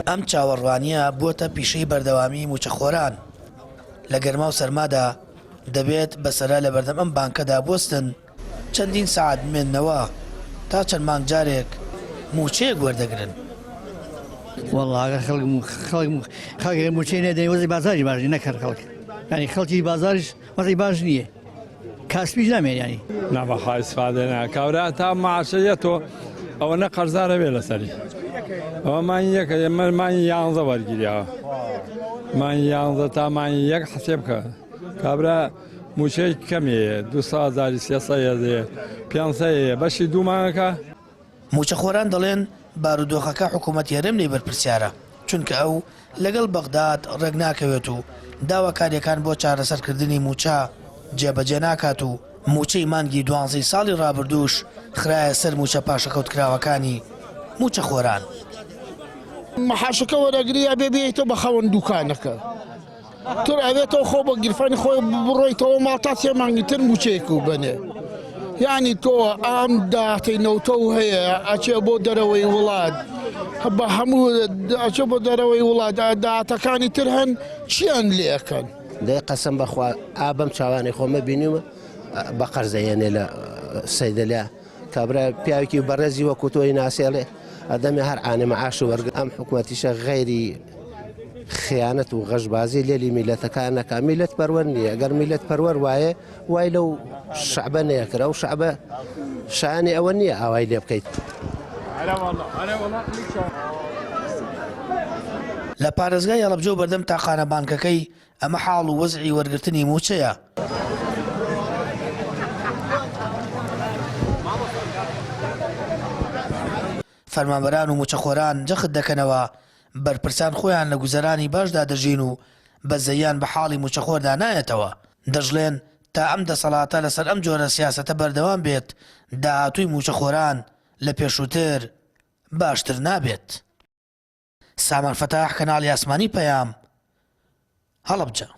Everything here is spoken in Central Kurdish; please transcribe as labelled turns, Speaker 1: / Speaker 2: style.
Speaker 1: ئەم چاوەڕوانیە بووەتە پیشەی بەردەوامی موچەخۆران لە گەرما و سەرمادا دەبێت بەسەرا لە بەردەم ئەم بانکەدا بوەستن چەندین سەعات بمێننەوە تا چەند مانگ جارێک موچەیەک وەردەگرن.
Speaker 2: والله خەڵک موچەی نەدەی وەزی بازاری باش نەکرد خەڵک ینی خەڵکی بازاریش وەزی باش نییە کاسپیش نامێن ینی
Speaker 3: نەبەخوا ئیسفادە ناکە کابرا تا ماعاشەیەتەوە ئەوە نە قەرزارە بێ لەسەری ئەوە مانگی یەکە ئێمە مانگی 11 وەرگیریەوە مانگی 11 تا مانگی یەک حسێب بکە کابرا موچەی کەمێ 200,000 300,000 500 بەشی دوو مانگەکە.
Speaker 1: موچەخۆران دەڵێن بارودۆخەکە حکوومەت یارم لێ بەرپرسیارە چونکە ئەو لەگەڵ بەغداد ڕێک ناکەوێت و داواکاریەکان بۆ چارەسەرکردنی موچە جێبەجێ ناکات و موچەی مانگی 12 ساڵی ڕابردووش خرایە سەر موچە پاشەکەوتکراوەکانی موچەخۆران.
Speaker 4: مەحاشەکە وەرەگریە بێبێتەوە بە خەوەن دوکانەکە تر ئەوێتەوە خۆ بە گیرفانی خۆی بڕۆیتەوە ماڵتا سێ مانگی تر موچەیەک و بنێ یعنی تۆ ئەم داهاتەینەوتە و هەیە ئەچێ بۆ دەرەوەی وڵات بە هەموو ئەچێ بۆ دەرەوەی وڵات داهاتەکانی تر هەن چیان لێەکەن
Speaker 5: دەی قەسەم بەخوا ئابم چاوانی خۆمە بینیوە بە قەرزەیەنێ لە سەیدەلیا کابرا پیاوێکی بەڕێزی وەکو تۆی ناسێڵێ ئەدەمی هەر عانێ مەعاش و وەرگرت ئەم حکوومەتیشە غەیری خیانەت و غەشبازی لێلی میلەتەکانەکە میلەت پەروەر نییە ئەگەر میلەت پەروەر وایە وای لەو شەعبە نەیەکرا و شەعبە شایانی ئەوە نییە ئاوای لێ بکەیت.
Speaker 1: لە پارێزگای هەڵەبجە و بەردەم تاقانە بانکەکەی ئەمە حاڵ و وەزعی وەرگرتنی موچەیە. فەرمانبەران و موچەخۆران جەخت دەکەنەوە بەرپرسان خۆیان لە گوزەرانی باشدا دەژین و بەزەیان بە حاڵی موچەخۆردا نایەتەوە دەژڵێن تا ئەم دەسەڵاتە لەسەر ئەم جۆرە سیاسەتە بەردەوام بێت داهاتووی موچەخۆران لە پێشووتر باشتر نابێت. سامان فەتاح کەناڵی ئاسمانی پەیام هەڵەبجە.